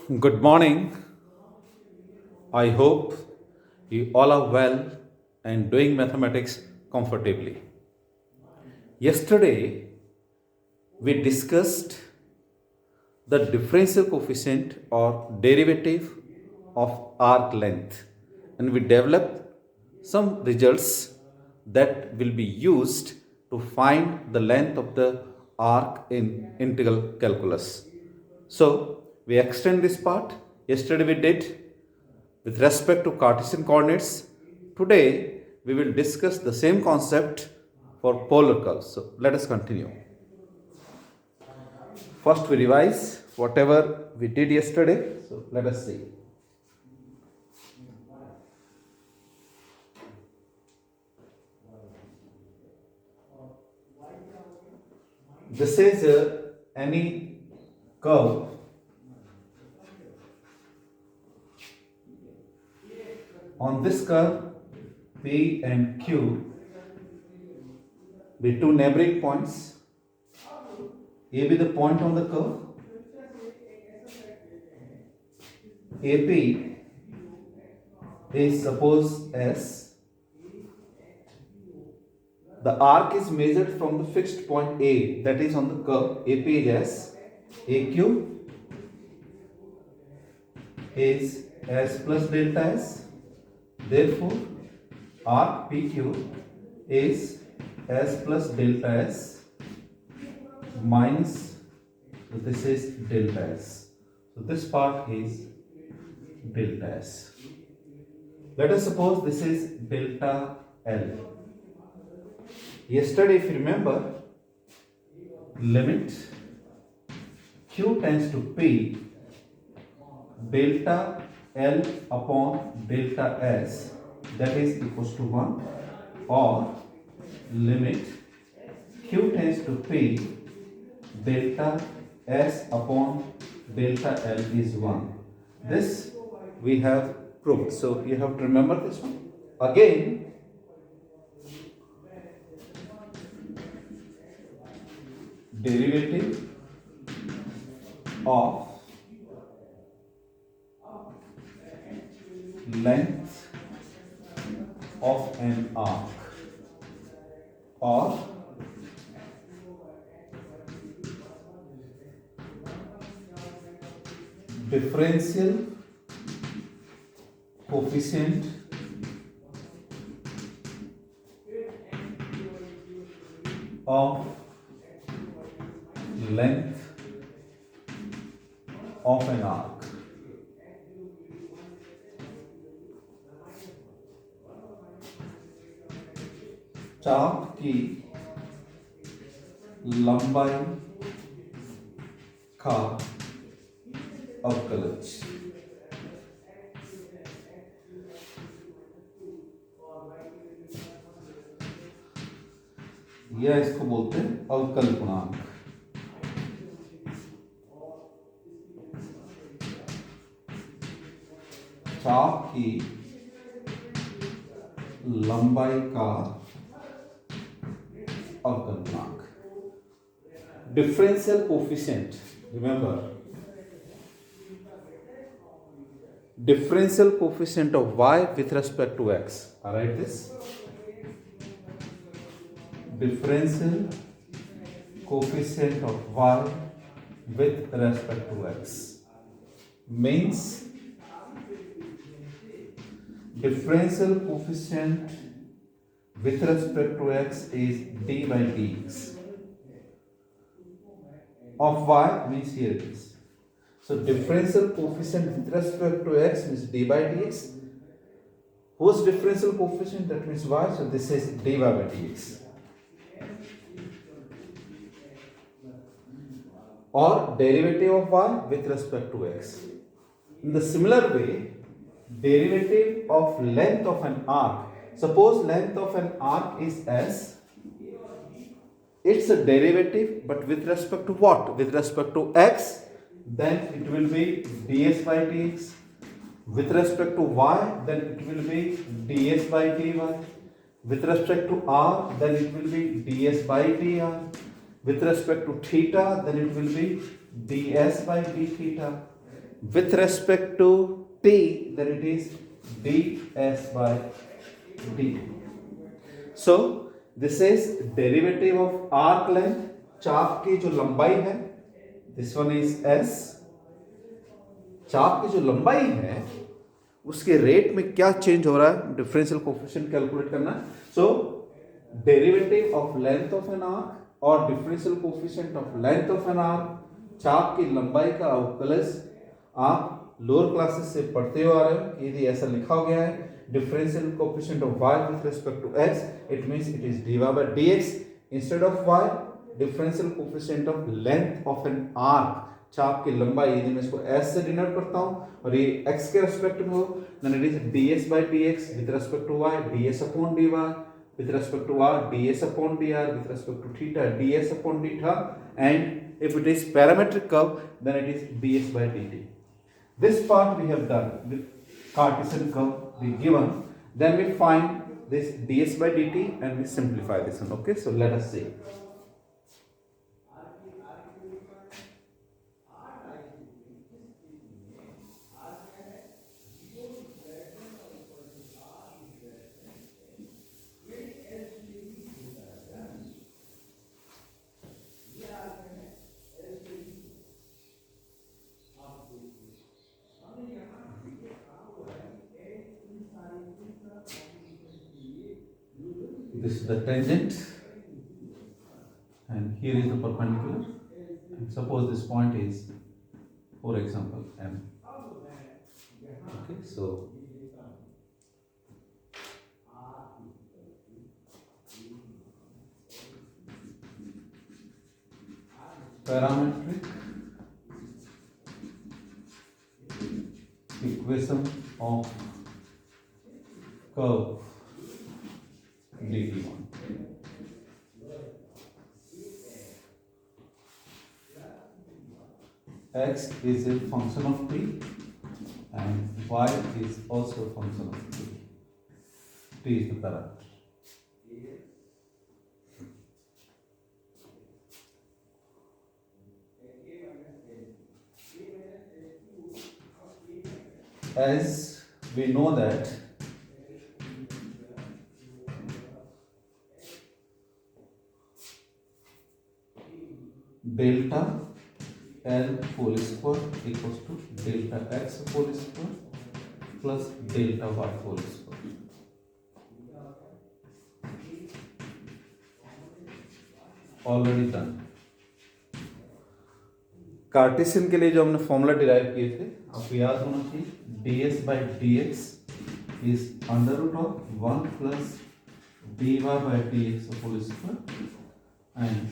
Good morning. I hope you all are well and doing mathematics comfortably. Yesterday, we discussed the differential coefficient or derivative of arc length, and we developed some results that will be used to find the length of the arc in integral calculus. So, we extend this part. Yesterday we did with respect to Cartesian coordinates. Today we will discuss the same concept for polar curves. So let us continue. First we revise whatever we did yesterday. So let us see. This is any curve on this curve P and Q be two neighboring points. A be the point on the curve. AP is suppose S. The arc is measured from the fixed point A, that is on the curve. AP is S. AQ is S plus delta S. Therefore, arc PQ is S plus delta S minus, so this is delta S. So this part is delta S. Let us suppose this is delta L. Yesterday, if you remember, limit Q tends to P delta L upon delta S, that is equals to 1, or limit Q tends to P delta S upon delta L is 1. This we have proved. So you have to remember this one. Again, derivative of length of an arc or differential coefficient of length of an arc. चाप की लंबाई का अवकलज। यह इसको बोलते हैं अवकल गुणांक। चाप की लंबाई का अवकल गुणांक। Differential coefficient, remember, differential coefficient of y with respect to x. I write this. Differential coefficient of y with respect to x means differential coefficient with respect to x is d by dx. Of y means here it is. So differential coefficient with respect to x means d by dx. Whose differential coefficient? That means y. So this is dy by dx. Or derivative of y with respect to x. In the similar way, derivative of length of an arc. Suppose length of an arc is s. It's a derivative, but with respect to what? With respect to x, then it will be ds by dx. With respect to y, then it will be ds by dy. With respect to r, then it will be ds by dr. With respect to theta, then it will be ds by d theta. with respect to t, then it is ds by dt. So this is derivative of arc length, चाप की जो लंबाई है, this one is s. चाप की जो लंबाई है उसके रेट में क्या चेंज हो रहा है, डिफरेंशियल कोफिशिएंट कैलकुलेट करना है. So derivative of length of an arc और differential coefficient of length of an arc, चाप की लंबाई का अवकलज. आप लोअर क्लासेस से पढ़ते हुए आ रहे हो, यदि ऐसा लिखा गया है differential coefficient of y with respect to x, it means it is dy by dx instead of y. differential coefficient of length of an arc, चाप की लंबाई, यदि मैं इसको s से डिनोट करता हूं और ये x के रेस्पेक्ट में हो, then it is ds by dx with respect to y, ds upon dy with respect to r, ds upon dr with respect to theta, ds upon theta, and if it is parametric curve, then it is ds by dt. This part we have done with Cartesian curve we given. Then we find this ds by dt and we simplify this one. Okay, so let us see. This is the tangent and here is the perpendicular, and suppose this point is, for example, m. Okay, so parametric equation of curve dt1. X is a function of t and y is also a function of t. T is the parameter. As we know that delta L whole square equals to delta x whole square plus delta y whole square. Already done. Cartesian के लिए जो हमने formula derive किए थे, आपको याद होना चाहिए, ds by dx is under root of 1 plus dy by dx whole square and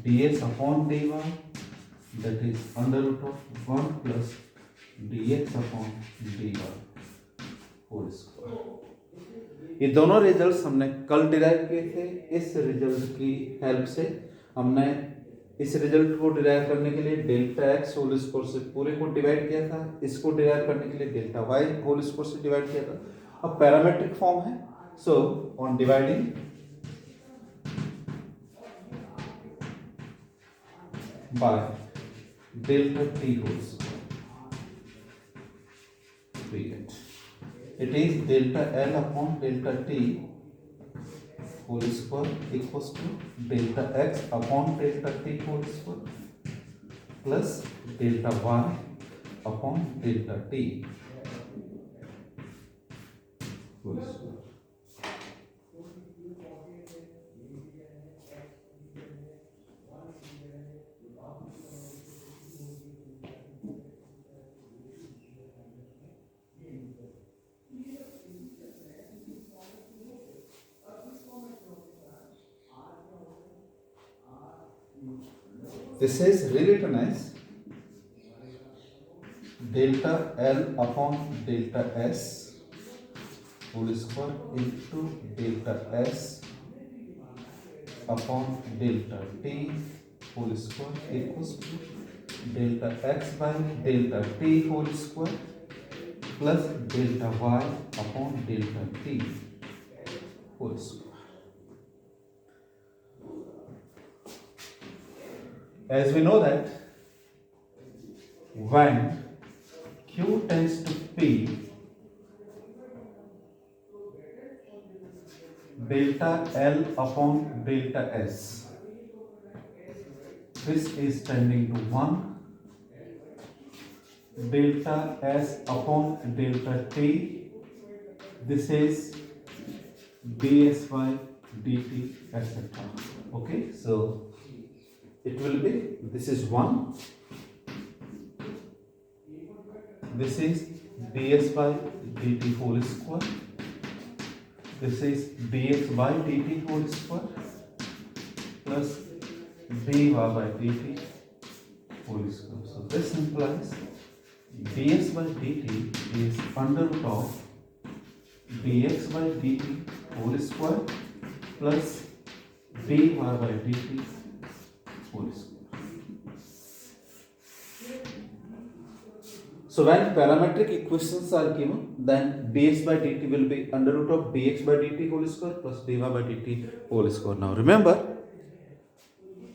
ds upon dy, that is under root of 1 plus dx upon dy whole square. ये दोनों रिजल्ट्स हमने कल डिराइव किए थे. इस रिजल्ट की help से हमने इस रिजल्ट को डिराइव करने के लिए डेल्टा एक्स होल स्क्वायर से पूरे को डिवाइड किया था, इसको डिराइव करने के लिए डेल्टा वाई होल स्क्वायर से डिवाइड किया था. अब पैरामेट्रिक फॉर्म है, so on dividing by delta t whole square, we get it is delta L upon delta t whole square equals to delta x upon delta t whole square plus delta y upon delta t whole square. This is rewritten as delta L upon delta S whole square into delta S upon delta T whole square equals to delta X by delta T whole square plus delta Y upon delta T whole square. As we know that when Q tends to P delta L upon delta S. This is tending to 1 delta S upon delta T. This is ds by dt, etc. Okay, so it will be, this is 1, this is ds by dt whole square, this is dx by dt whole square plus dy by dt whole square. So this implies ds by dt is under root of dx by dt whole square plus dy by dt whole square. So when parametric equations are given, then dx by dt will be under root of dx by dt whole square plus dy by dt whole square. Now remember,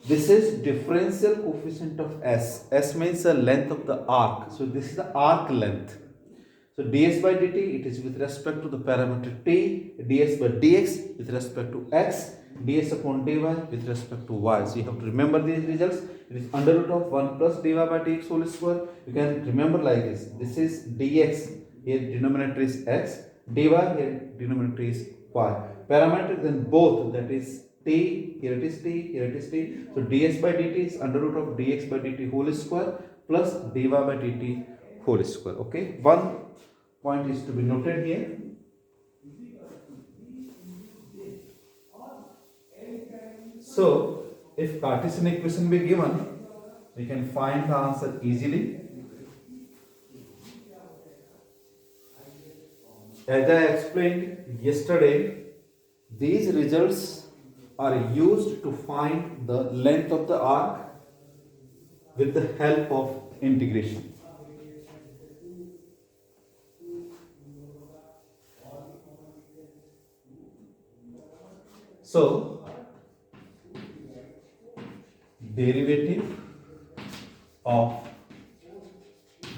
this is differential coefficient of s. S means the length of the arc. So this is the arc length. So ds by dt, it is with respect to the parameter t, ds by dx with respect to x, ds upon dy with respect to y. So you have to remember these results. It is under root of 1 plus dy by dx whole square. You can remember like this. This is dx, here denominator is x, dy here denominator is y. Parameter then both, that is t, here it is t, here it is t. So ds by dt is under root of dx by dt whole square plus dy by dt whole square. Okay, one point is to be noted here. So if Cartesian equation be given, we can find the answer easily. As I explained yesterday, these results are used to find the length of the arc with the help of integration. So, derivative of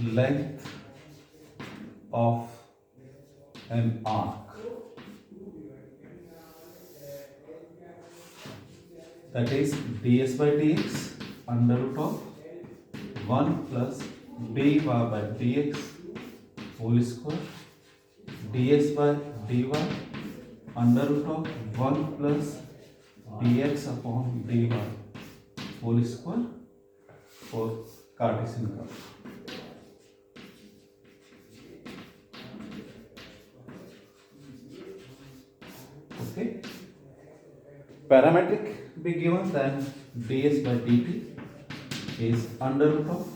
length of an arc, that is ds by dx under root of 1 plus dy by dx whole square, ds by dy under root of 1 plus dx upon dy whole square for Cartesian curve. Okay. Parametric be given, then ds by dt is under root of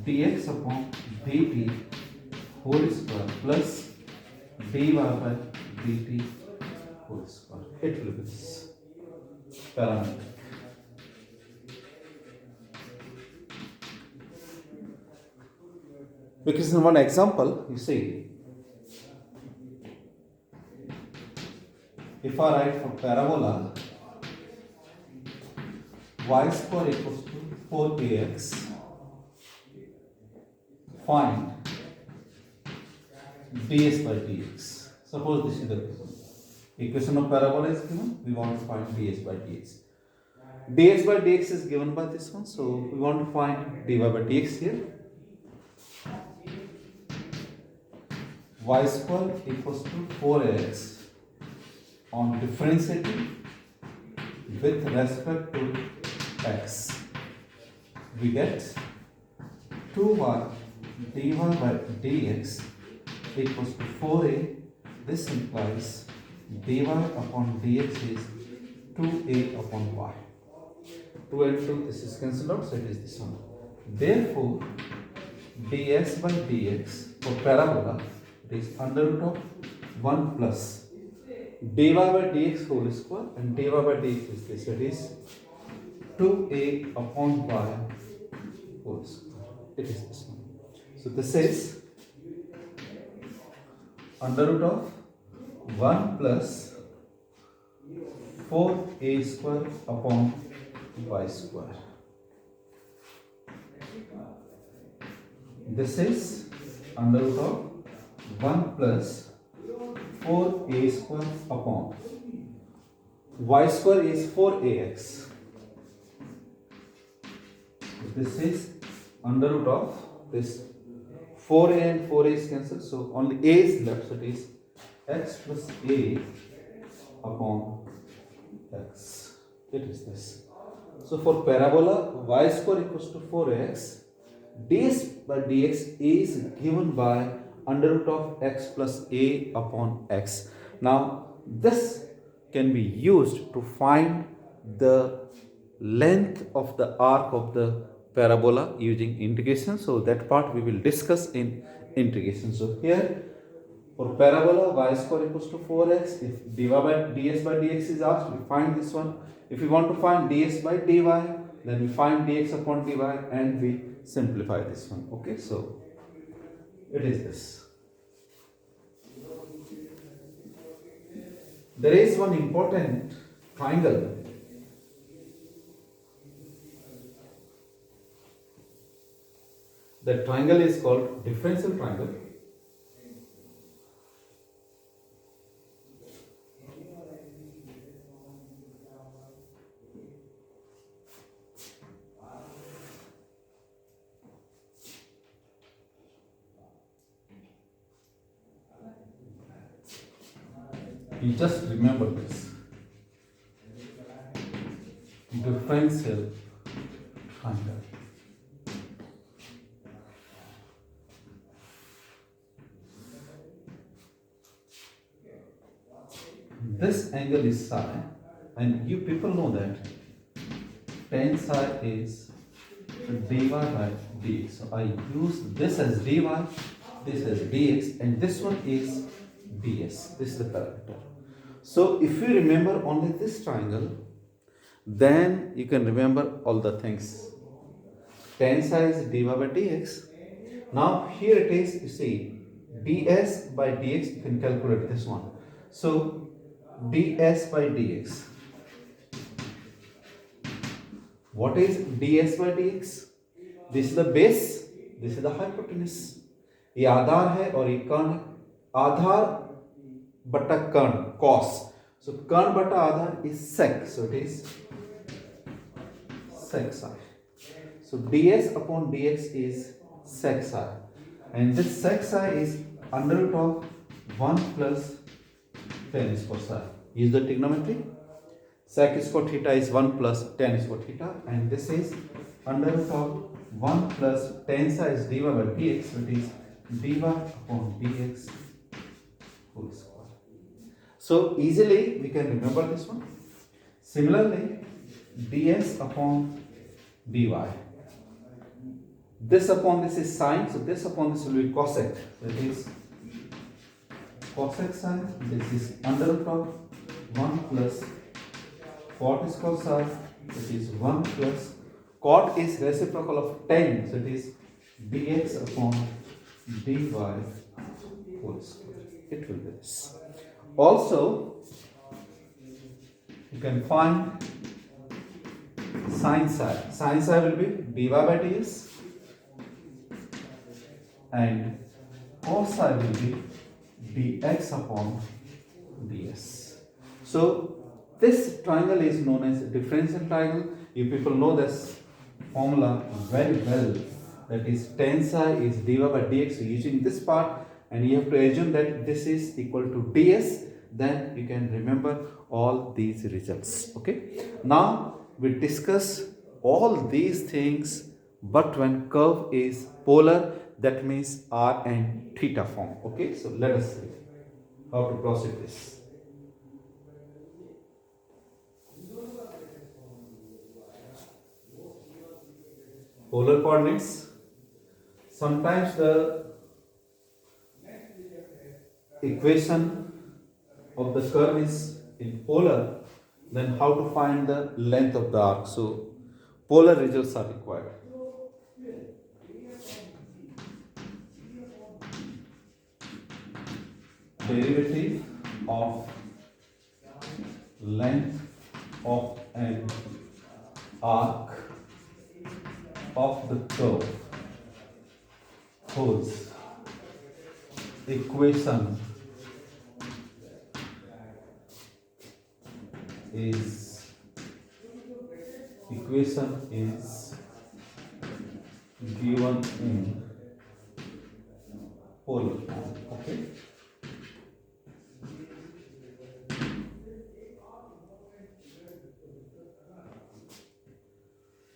dx upon dt whole square plus dy by dt whole square. It will be this parametric. Because in one example, you see, if I write for parabola, y square equals to 4ax, find ds by dx. Suppose this is the equation of parabola is given, we want to find ds by dx. Dx by dx is given by this one, so we want to find dy by dx here. Y square equals to 4x on differentiating with respect to x. We get 2y dy by dx equals to 4a. This implies dy upon dx is 2a upon y. 2 and 2, this is cancelled out, so it is this one. Therefore, ds by dx for parabola, it is under root of 1 plus dy by dx whole square, and dy by dx is this, it is 2a upon y whole square. It is this one. So this is under root of 1 plus 4a square upon y square. This is under root of 1 plus 4a square upon y square is 4ax. This is under root of this 4a and 4a is cancelled, so only a is left, so it is x plus a upon x. It is this. So for parabola y square equals to 4x, ds by dx is given by under root of x plus a upon x. Now this can be used to find the length of the arc of the parabola using integration. So that part we will discuss in integration. So here for parabola y square equals to 4x, if ds by dx is asked, we find this one. If we want to find ds by dy, then we find dx upon dy and we simplify this one. Okay, so it is this. There is one important triangle. The triangle is called differential triangle. You just remember this. Differential triangle. This angle is psi, and you people know that tan psi is dy by dx. So I use this as dy, this as dx, and this one is ds. This is the parameter. So if you remember only this triangle, then you can remember all the things. Tan psi is dy by dx. Now here it is, you see, ds by dx, you can calculate this one. So ds by dx. What is ds by dx? This is the base, this is the hypotenuse. ये आधार है और ये कर्ण है. आधार बटा कर्ण cos. So कर्ण बटा आधार is sec. So it is sec psi. So ds upon dx is sec psi, and this sec psi is under root of 1 plus tan square psi. Use the trigonometry. Sec square theta is 1 plus tan square theta, and this is under root of 1 plus tan psi is dy by dx, so it is dy upon dx whole square. So easily we can remember this one. Similarly, ds upon dy. This upon this is sine, so this upon this will be cosec. So it is cosec sine. This is under root of 1 plus cot square psi. It is 1 plus cot is reciprocal of tan, so it is dx upon dy whole square. It will be this. Also, you can find sin psi. Sin psi will be dy by ds, and cos psi will be dx upon ds. So this triangle is known as differential triangle. You people know this formula very well. That is tan psi is dy by dx. So using this part, and you have to assume that this is equal to ds, then you can remember all these results. Okay. Now we discuss all these things, but when curve is polar, that means r and theta form. Okay. So let us see how to proceed this. Polar coordinates. Sometimes the equation of the curve is in polar, then how to find the length of the arc? So polar results are required. Derivative of length of an arc of the curve holds equation is given in polar form. Okay.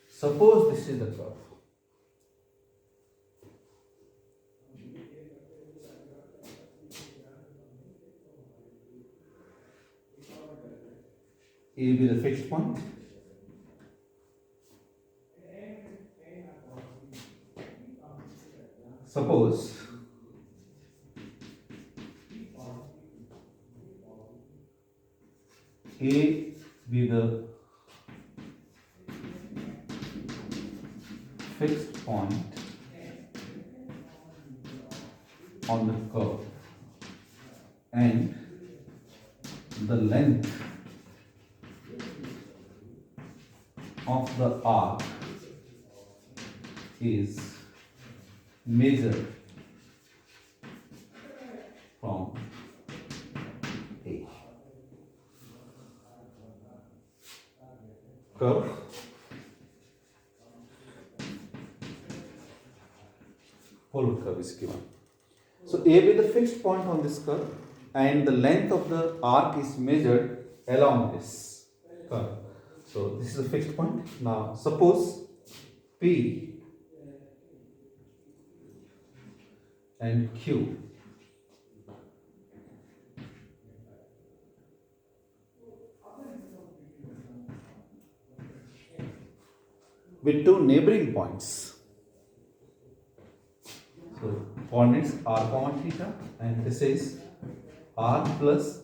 Suppose this is the curve. A be the fixed point. Suppose A be the fixed point on the curve and the length of the arc is measured from A. Curve polar curve is given. So A be the fixed point on this curve and the length of the arc is measured along this curve. So this is a fixed point. Now suppose P and Q with two neighboring points. So coordinates r comma theta, and this is r plus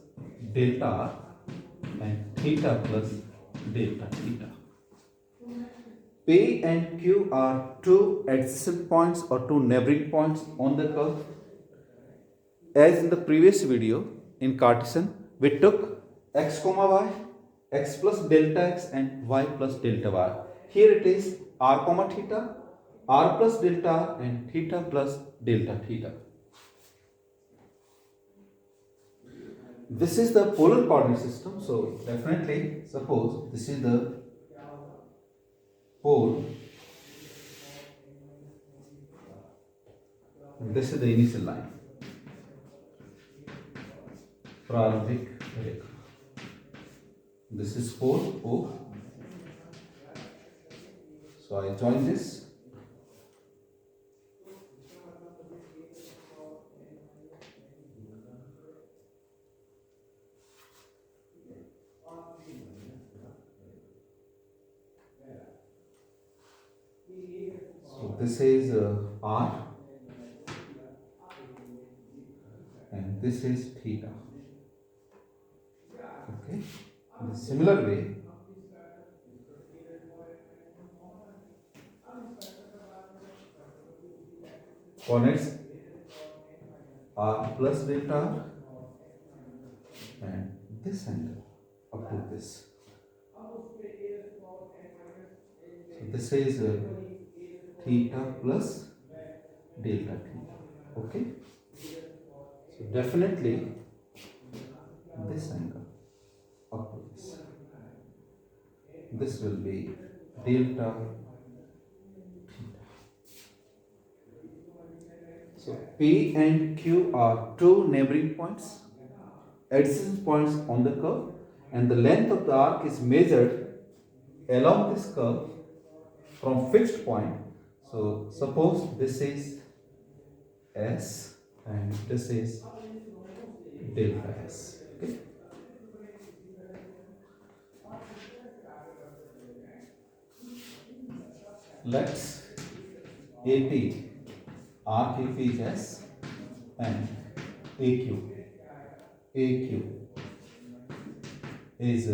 delta r and theta plus delta theta. P and Q are two adjacent points or two neighboring points on the curve. As in the previous video in Cartesian, we took x comma y, x plus delta x and y plus delta y. Here it is r comma theta, r plus delta r and theta plus delta theta. This is the polar coordinate system. So definitely suppose this is the pole and this is the initial line. Parametric rekha. This is pole O. So I join this. So this is R and this is theta. Okay. In a similar way, coordinates r plus delta r and this angle up to this. So this is theta plus delta theta. Okay. So definitely this angle up to this. This will be delta theta. So P and Q are two neighboring points, adjacent points on the curve, and the length of the arc is measured along this curve from fixed point. So suppose this is S and this is delta S. Okay. Let's AP arc AP is S and AQ is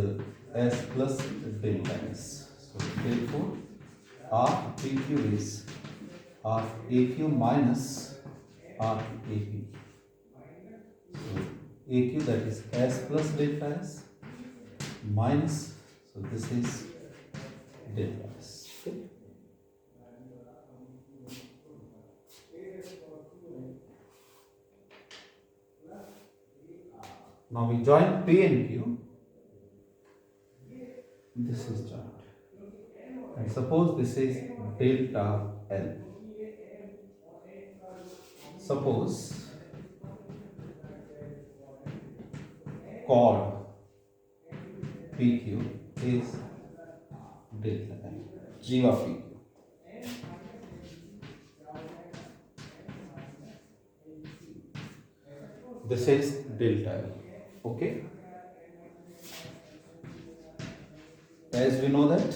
S plus delta S. So therefore arc PQ is arc AQ minus arc AP. So AQ, that is S plus delta S minus, so this is delta S. Okay. Now we join P and Q. This is joined. And suppose this is delta L. Suppose chord PQ is delta L. Jiva PQ. This is delta L. Okay. As we know that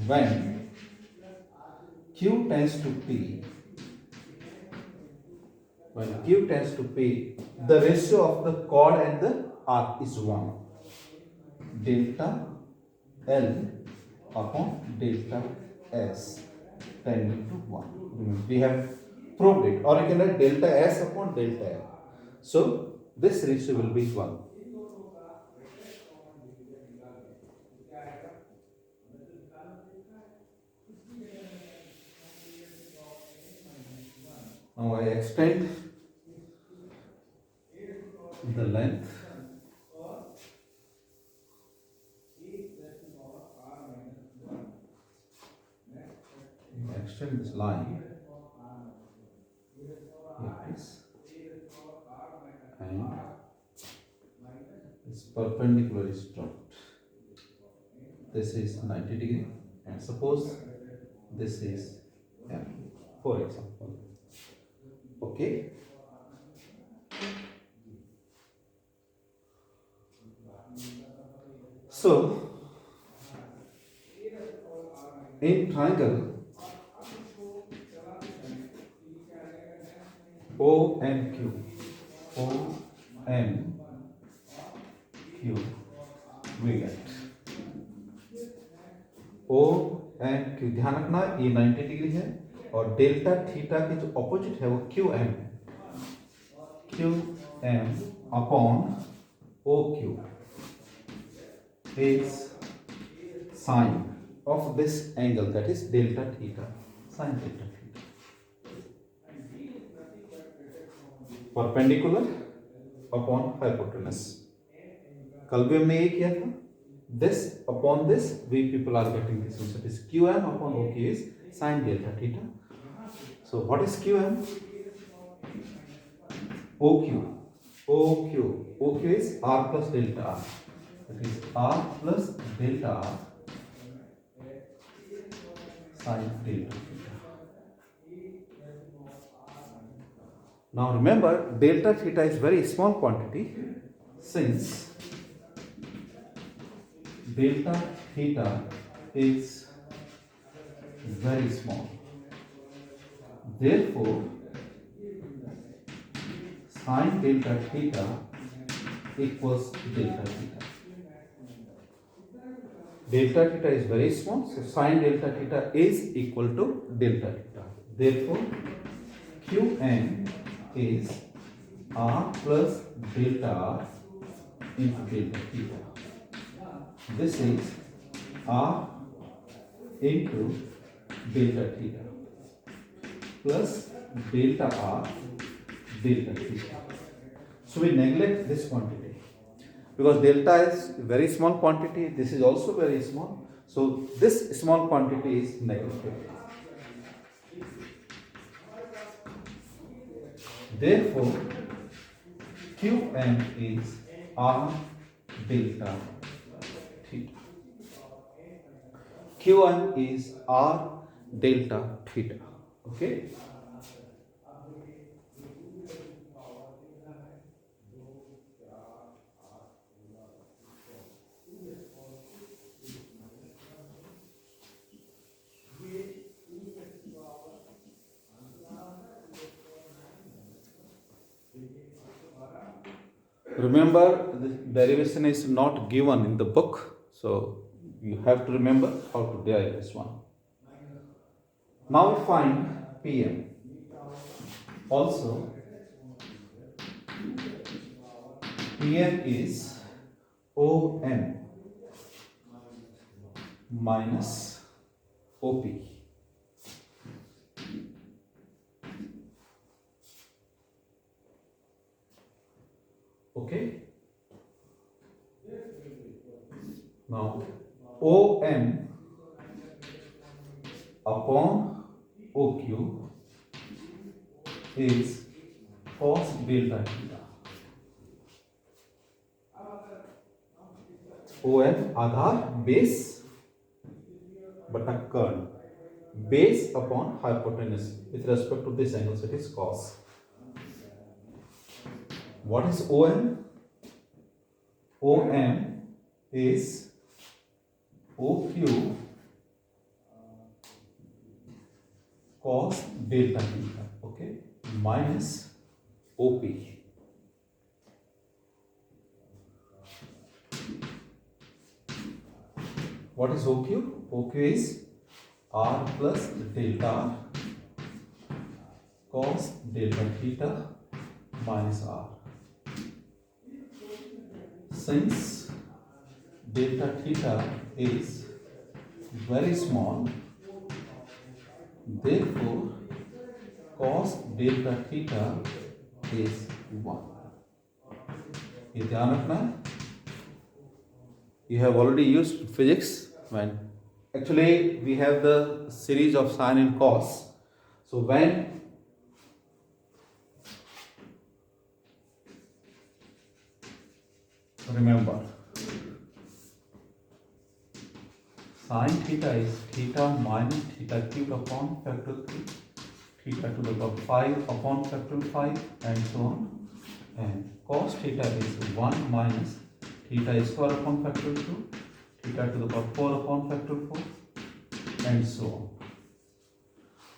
when Q tends to P, the ratio of the chord and the arc is 1. Delta L upon delta S tending to 1. We have proved it, or you can write delta S upon delta L. So this ratio will be 1. Now I extend the length. Extend this line. Like this. And this perpendicular is dropped. This is 90 degree. And suppose this is M, for example. Okay. So in triangle OMQ, we get OMQ. ध्यान रखना ये 90 degree है और delta theta के जो opposite है वो QM है. QM upon OQ is sine of this angle, that is delta theta, sine delta theta. Perpendicular upon hypotenuse. कल भी हमने ये किया था. This upon this, we people are getting this. So it is QM upon OQ is sine delta theta. So what is QM? OQ is R plus delta R. That is R plus delta R sine delta theta. Now remember, delta theta is very small quantity, since delta theta is very small. Therefore, sine delta theta equals delta theta. Delta theta is very small, so sine delta theta is equal to delta theta. Therefore, Qn is R plus delta R into delta theta. This is R into delta theta plus delta R delta theta. So we neglect this quantity because delta is very small quantity. This is also very small. So this small quantity is neglected. Therefore, Qm is R delta theta. Qm is R delta theta. Okay. Remember, the derivation is not given in the book, so you have to remember how to derive this one. Now we find Pm. Also, Pm is Om minus OP. Now OM upon OQ is cos delta theta. OM Aadhaar base बटा कर्न, base upon hypotenuse with respect to this angle, so it is cos. What is OM? OM is OQ cos delta theta, okay, minus OP. What is OQ? OQ is R plus delta R cos delta theta minus R. Since delta theta is very small, therefore cos delta theta is 1. ये ध्यान रखना है. You have already used physics when actually we have the series of sine and cos. So when remember sine theta is theta minus theta cubed upon factorial 3, theta to the power 5 upon factorial 5 and so on, and cos theta is 1 minus theta square upon factorial 2, theta to the power 4 upon factorial 4 and so on.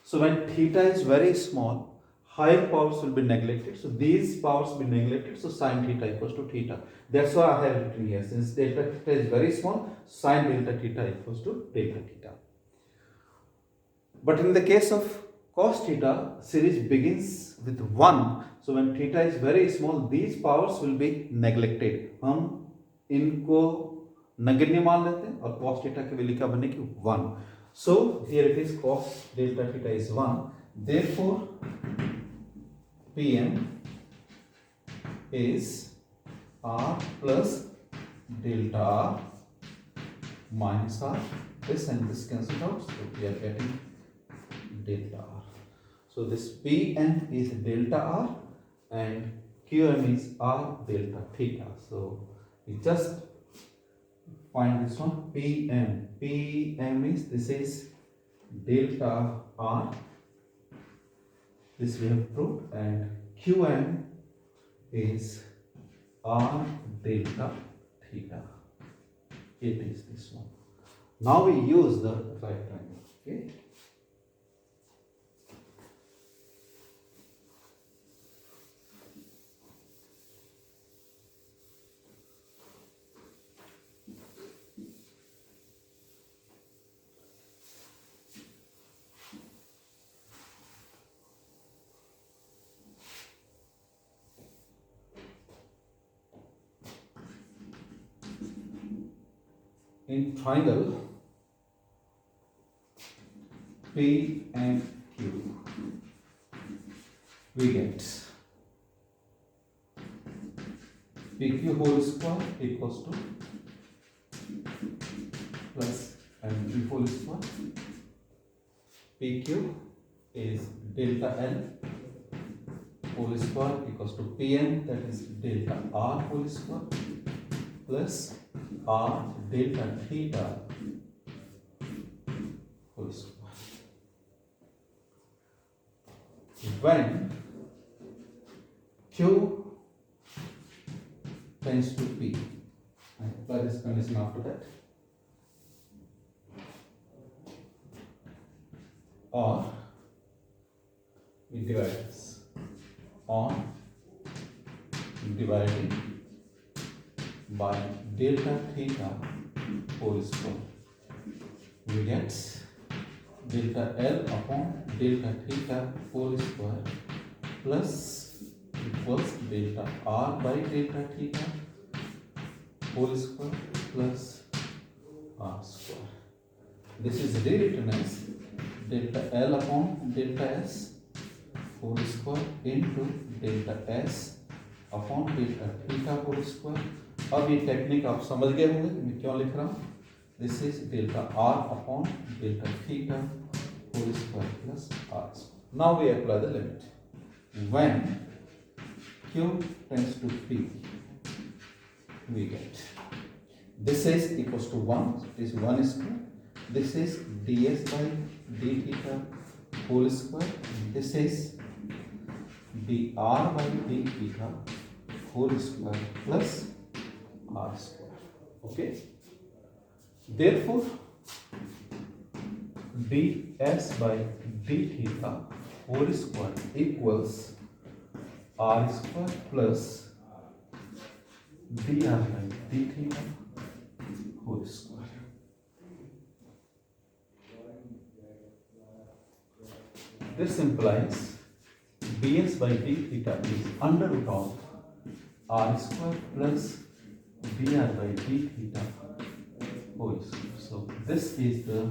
So when theta is very small, higher powers will be neglected, so these powers will be neglected, so sin theta equals to theta. That's why I have written here, since delta theta is very small, sin delta theta equals to delta theta. But in the case of cos theta, series begins with 1, so when theta is very small, these powers will be neglected. हम इनको नगण्य मान लेते हैं और cos theta की value क्या बनेगी 1. So here it is cos delta theta is 1. Therefore Pm is R plus delta R minus R. This and this cancelled out, so we are getting delta R. So this Pm is delta R and Qm is R delta theta. So we just find this one. Pm is, this is delta R, this we have proved, and Qm is R delta theta. It is this one. Now we use the right triangle. Okay. In triangle P and Q, we get PQ whole square equals to plus MQ whole square. PQ is delta L whole square equals to Pn, that is delta R whole square, plus R delta theta whole square. When Q tends to P, I apply this condition after that, or we divide this on dividing by delta theta whole square, we get delta L upon delta theta whole square plus equals delta R by delta theta whole square plus R square. This is rewritten as delta L upon delta S whole square into delta S upon delta theta whole square, अब ये technique आप समझ गए होंगे कि मैं क्यों लिख रहा हूँ. This is delta R upon delta theta whole square plus R square. Now we apply the limit. When q tends to p, we get this is equals to 1, it is 1 square. This is ds by d theta whole square. This is dr by d theta whole square plus r square. Okay. Therefore, ds by d theta whole square equals r square plus dr by d theta whole square. This implies ds by d theta is under root of r square plus dr by d theta whole square. So this is the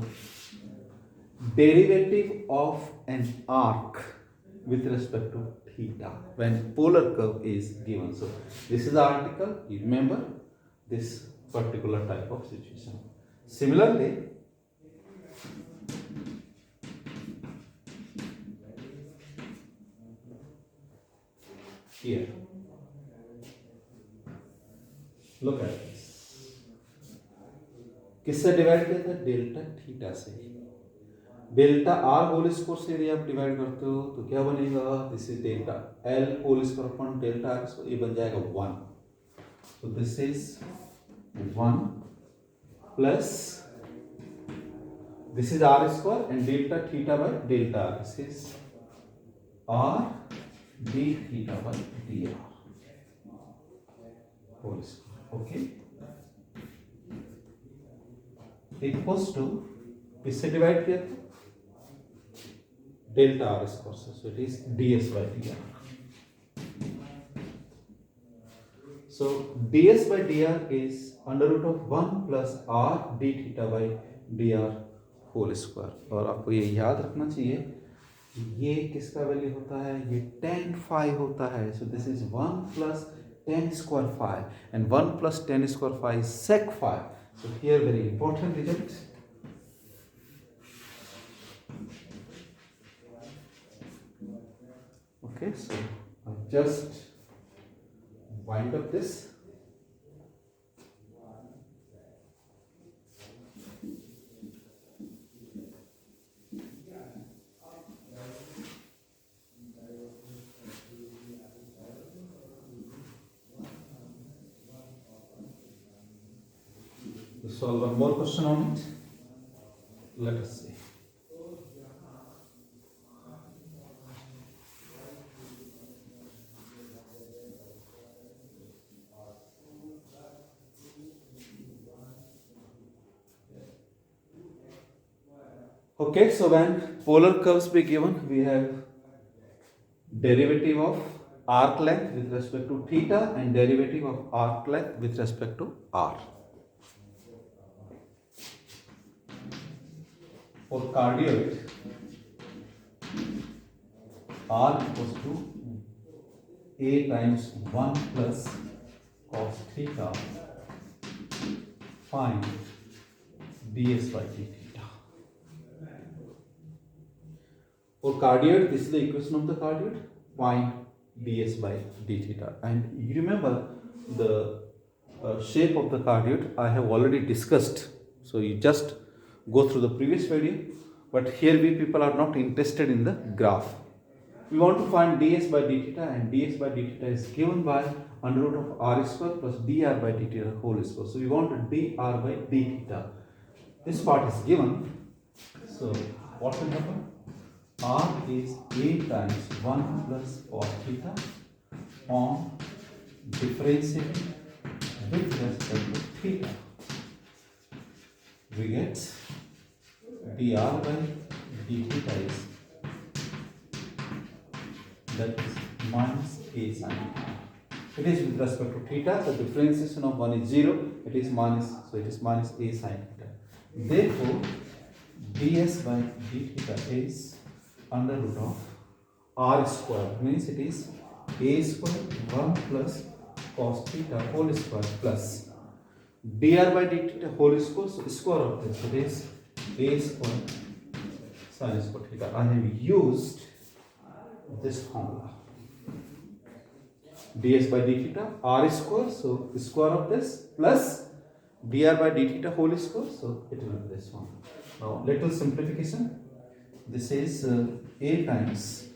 derivative of an arc with respect to theta when polar curve is given. So this is the article. You remember this particular type of situation. Similarly, here, look at this. किससे divide किया था? Delta theta से. Delta R whole square से यदि आप divide करते हो तो क्या बनेगा? This is delta L whole square upon delta R square. ये बन जाएगा 1. तो this is 1 plus this is R square and delta theta by delta R. This is R D theta by D R whole square. Okay, equals to इससे divide किया था delta R square से. So it is ds by dr. So ds by dr is under root of 1 plus r d theta by dr whole square. और आपको ये याद रखना चाहिए ये किसका वैल्यू होता है? ये tan phi होता है. So this is 1 plus tan square phi and 1 plus tan square phi is sec phi. So here very important result. Okay, so I'll just wind up this. We'll solve one more question on it. Let us see. Okay, so when polar curves be given, we have derivative of arc length with respect to theta and derivative of arc length with respect to r. For cardioid, r equals to a times 1 plus cos theta. Find ds by d theta. For cardioid, this is the equation of the cardioid. Find ds by d theta. And you remember the shape of the cardioid I have already discussed. So you just go through the previous video. But here we people are not interested in the graph. We want to find ds by d theta, and ds by d theta is given by under root of r square plus dr by d theta whole square. So we want dr by d theta. This part is given. So what will happen? R is a times 1 plus cos theta on differentiating with respect to theta. We get dr by d theta is that is minus a sin theta. It is with respect to theta. The differentiation of 1 is 0. It is minus, so it is minus a sin theta. Therefore, ds by d theta is under root of r square, means it is a square 1 plus cos theta whole square plus dr by dt whole square. So square of this, it is a square sin square theta. I have used this formula. ds by d theta r square, so square of this plus dr by d theta whole square, so it will be this one. Now little simplification. This is a times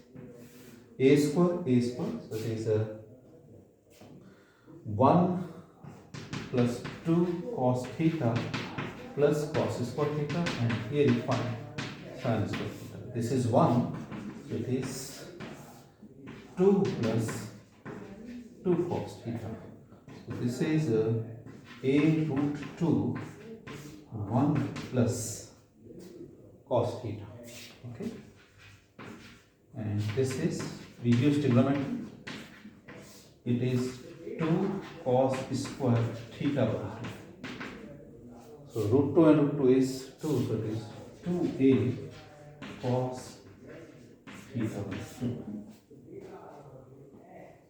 a square, so it is 1 plus 2 cos theta plus cos square theta, and here you find sin square theta. This is 1, so it is 2 plus 2 cos theta. So this is a root 2 1 plus cos theta. Okay, and this is reduced trigonometry. It is 2 cos square theta by 2. So root 2 and root 2 is 2, so it is 2a cos theta by 2.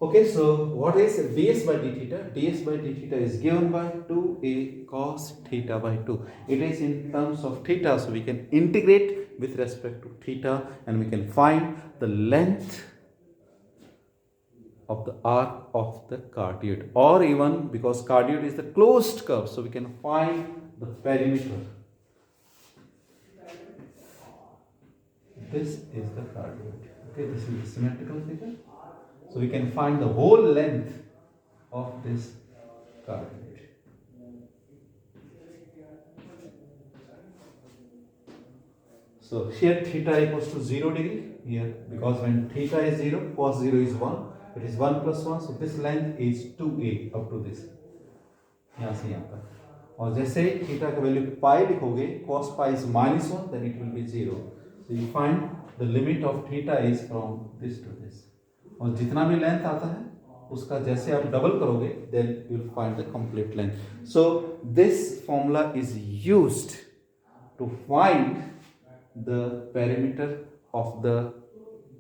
Okay, so what is ds by d theta? ds by d theta is given by 2a cos theta by 2. It is in terms of theta, so we can integrate with respect to theta and we can find the length of the arc of the cardioid, or even because cardioid is the closed curve, so we can find the perimeter. This is the cardioid. Okay, this is the symmetrical figure. So we can find the whole length of this cardioid. So here theta equals to 0 degree. Here, because when theta is 0, cos 0 is 1. It is 1 plus 1. So this length is 2a up to this. यहाँ से यहाँ तक. और जैसे theta का value pi लिखोगे, cos pi is minus 1, then it will be 0. So you find the limit of theta is from this to this. और जितना भी लेंथ आता है उसका जैसे आप डबल करोगे, then you will find the complete length. So this formula is used to find the perimeter of the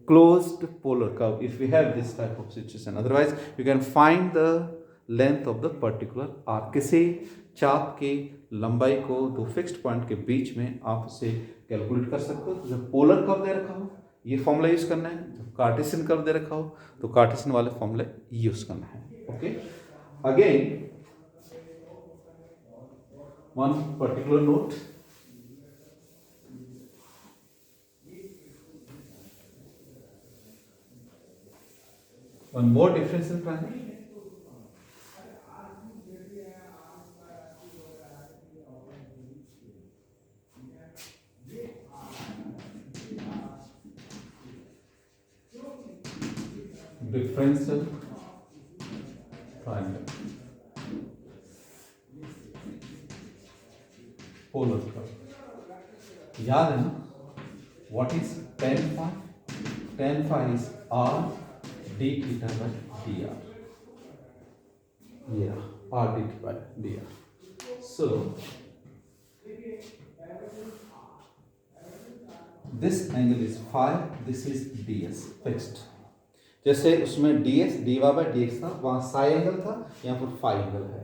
closed polar curve if we have this type of situation. Otherwise you can find the length of the particular arc. किसी चाप के लंबाई को दो fixed point के बीच में आप उसे कैलकुलेट कर सकते हो. तो जब पोलर कर्व दे रखा हो ये फॉर्मूला यूज करना है, जब कार्टेशियन कर्व दे रखा हो तो कार्टेशियन वाले फॉर्मूले यूज करना है. Okay, again one particular note. One more differential triangle. Differential triangle. Polar curve. याद है ना? What is tan phi? Tan phi is r d theta by dr. Yeah, r d theta by dr. So this angle is phi, this is ds fixed. जैसे उसमें ds dy by dx था, वहाँ psi angle था, यहाँ पर phi angle है.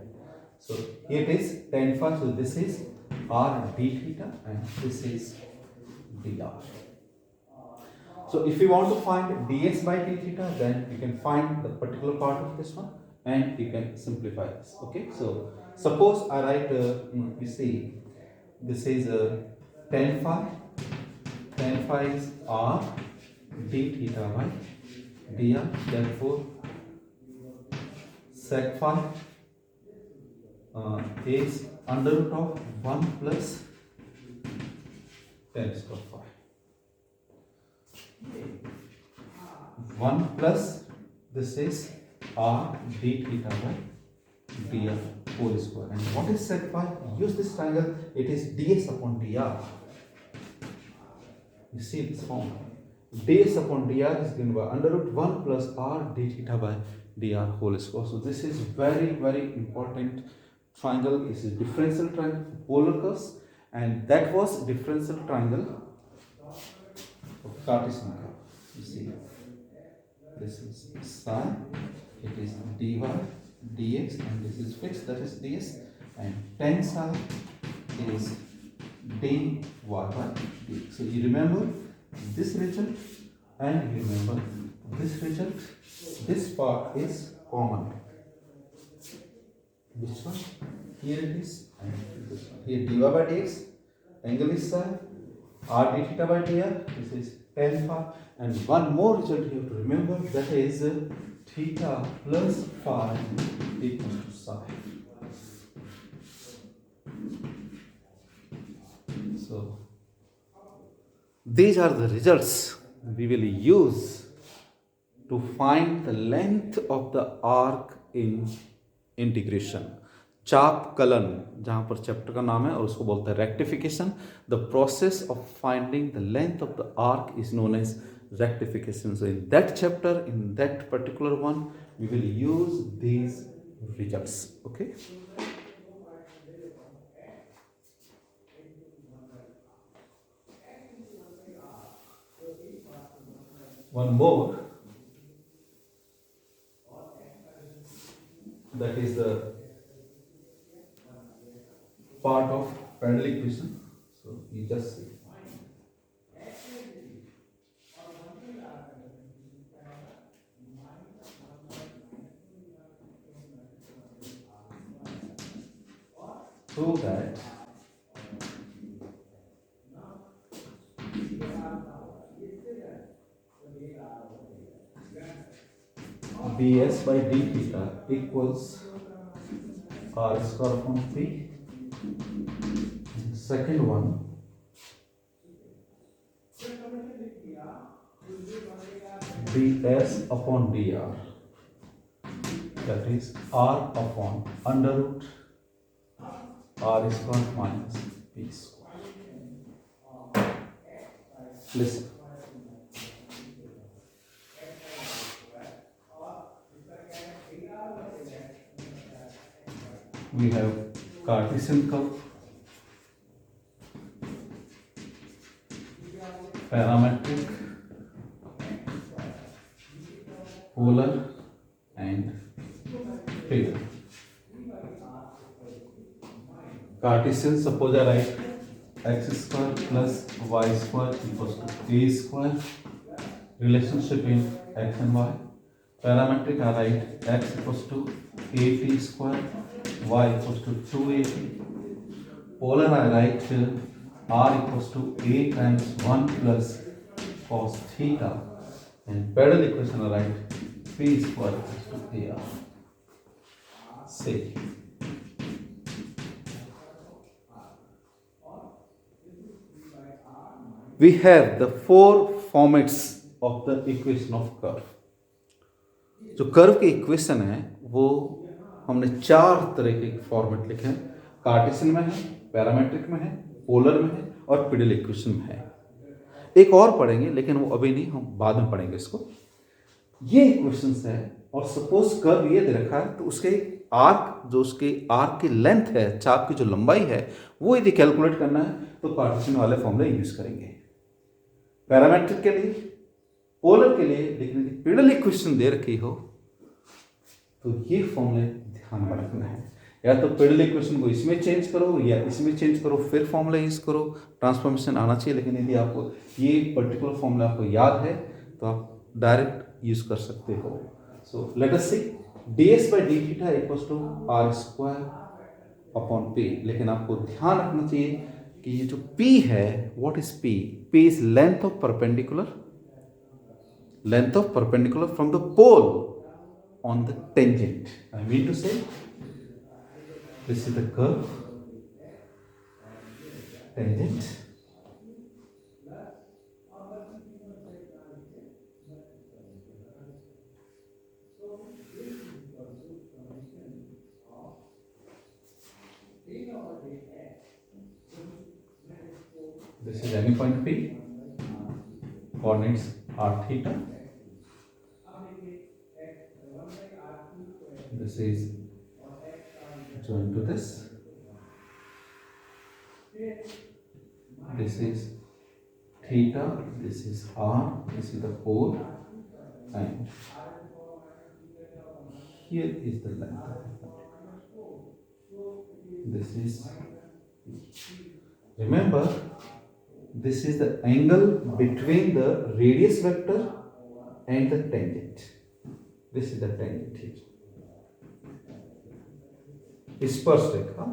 So here it is tan phi, so this is r d theta and this is dr. So if you want to find ds by d theta, then you can find the particular part of this one and you can simplify this. Okay, so suppose I write, you see, this is tan phi. Tan phi is r d theta by dr. Therefore, sec phi is under root of 1 plus tan square phi. 1 plus this is r d theta by dr whole square. And what is sec phi? Use this triangle. It is ds upon dr. You see this form. ds upon dr is given by under root 1 plus r d theta by dr whole square. So this is very, very important triangle. This is differential triangle for polar curves, and that was differential triangle of Cartesian curve. You see, this is psi, it is dy dx, and this is fixed, that is ds, and tensile is dy by dx. So you remember this result and you remember this result. This part is common. Which one? Here it is, and this one. Here dy by dx, angle is psi, r d theta by dr, this is tan phi, and one more result you have to remember, that is theta plus phi equals to psi. So these are the results we will use to find the length of the arc in integration. चाप kiln, जहां पर chapter का नाम है, और उसको बोलते हैं rectification. The process of finding the length of the arc is known as rectification. So in that chapter, in that particular one, we will use these results. Okay. One more, that is the part of Prandtl equation. So you just see. So that ds by d theta equals r square upon p. And second one, ds upon dr, that is r upon under root r square minus p square. Listen. We have Cartesian curve, parametric, polar, and figure. Cartesian, suppose I write x square plus y square equals to a square, relationship in x and y. Parametric, I write x equals to at square, y equals to 2at. Polar, I write r equals to a times 1 plus cos theta, and parallel equation I write p square equals to ar. Say we have the four formats of the equation of curve. जो curve की equation है वो हमने चार तरह के format लिखे हैं. कार्टेशियन में है, पैरामेट्रिक में है, पोलर में है और पीडल इक्वेशन में है. एक और पढ़ेंगे लेकिन वो अभी नहीं, हम बाद में पढ़ेंगे इसको. ये इक्वेशंस है और सपोज कर्व ये दे रखा है तो उसके आर्क, जो उसके आर्क की लेंथ है, चाप की जो लंबाई है, वो यदि कैलकुलेट करना है तो कार्टेशियन वाले फॉर्मूले यूज करेंगे. पैरामेट्रिक के लिए, पोलर के लिए, लेकिन यदि पीडल इक्वेशन दे रखी हो तो ये फॉर्मूले ध्यान में रखना है. या तो पीडल इक्वेशन को इसमें चेंज करो या इसमें चेंज करो, फिर फॉर्मूला यूज करो. ट्रांसफॉर्मेशन आना चाहिए, लेकिन यदि आपको ये पर्टिकुलर फॉर्मूला आपको याद है तो आप डायरेक्ट यूज कर सकते हो. So let us see ds by d theta equals to r square upon p. लेकिन आपको ध्यान रखना चाहिए कि ये जो p है, what is p? p is length of perpendicular, length of perpendicular from the pole on the tangent. I mean to say, this is the curve, tangent, this is any point P, coordinates r theta, this is joined to this, this is theta, this is r, this is the pole, and here is the length of perpendicular. This is remember this is the angle between the radius vector and the tangent. This is the tangent here. स्पर्श रेखा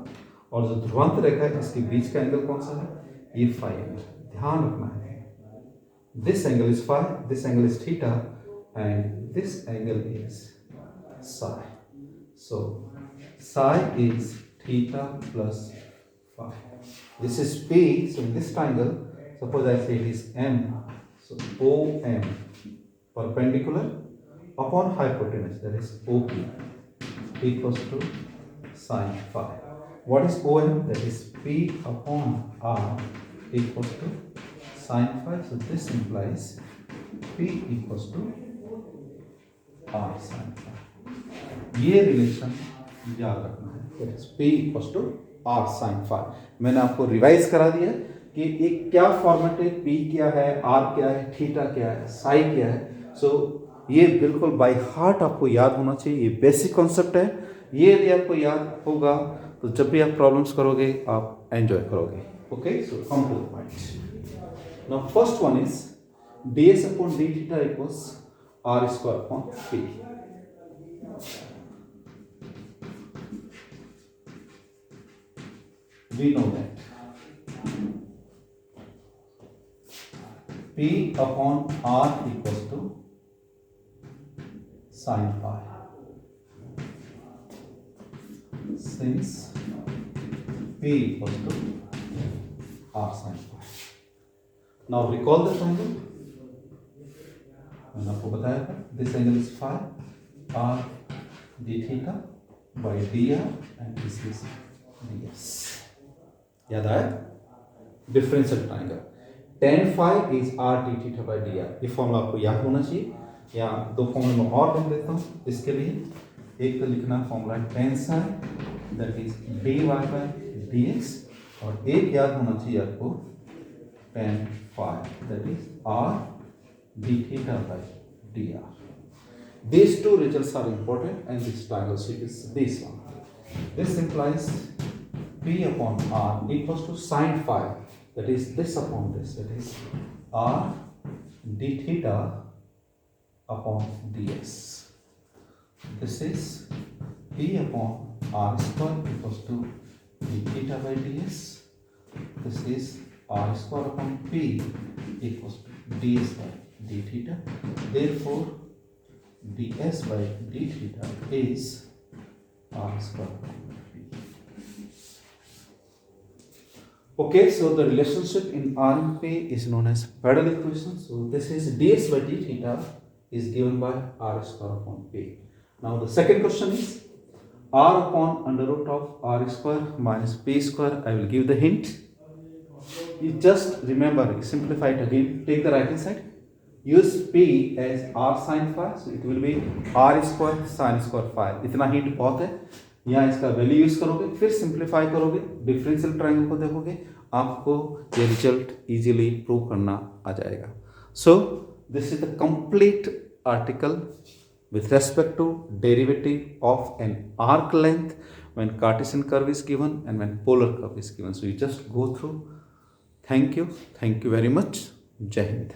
और जो ध्रुवांतर रेखा है इसके बीच का angle कौन सा है? ये फाई एंगल. ध्यान रखना है. This angle is phi, this angle is theta, and this angle is psi. So psi is theta plus phi. This is P. So in this triangle, suppose I say it is M. So OM perpendicular upon hypotenuse, that is OP, equals to sin phi. What is OM? That is P upon R equals to sin phi. So this implies P equals to R sin phi. ये relation याद रखना है. That is P equals to R sin phi. मैंने आपको revise करा दिया कि एक क्या फॉर्मेट है, P क्या है, R क्या है, थीटा क्या है, साई क्या है. सो ये बिल्कुल बाय हार्ट आपको याद होना चाहिए. ये बेसिक कॉन्सेप्ट है. ये यदि आपको याद होगा तो जब भी आप प्रॉब्लम्स करोगे आप एंजॉय करोगे. Okay, so come to the point. Now first one is ds upon d theta equals r square upon p. We know that p upon r equals to sin phi. Since P equals to R sin phi. Now recall the triangle. मैंने आपको बताया था this angle is phi R d theta by dr and this is ds. याद आया? Differential triangle tan phi is R d theta by dr. ये formula आपको याद होना चाहिए. या दो फॉर्मूला मैं और लिख देता हूँ इसके लिए. एक तो लिखना formula tan psi that is dy by dx और एक याद होना चाहिए आपको tan phi that is r d theta by dr. These two results are important and this triangle shape is this one. This implies p upon r equals to sin phi, that is this upon this, that is r d theta upon ds. This is p upon r square equals to d theta by ds. This is r square upon p equals to ds by d theta. Therefore, ds by d theta is r square upon p. Okay, so the relationship in r and p is known as Parabola equation. So this is ds by d theta is given by r square upon p. Now the second question is r upon under root of r square minus p square. I will give the hint. You just remember, simplify it again. Take the right hand side. Use p as r sin phi. So it will be r square sin square phi. इतना hint बहुत है. यहाँ इसका value use करोगे, फिर simplify करोगे, differential triangle को देखोगे, आपको ये रिजल्ट इजीली प्रूव करना आ जाएगा. So this is the complete article with respect to derivative of an arc length when Cartesian curve is given and when polar curve is given. So you just go through. Thank you very much. Jai Hind.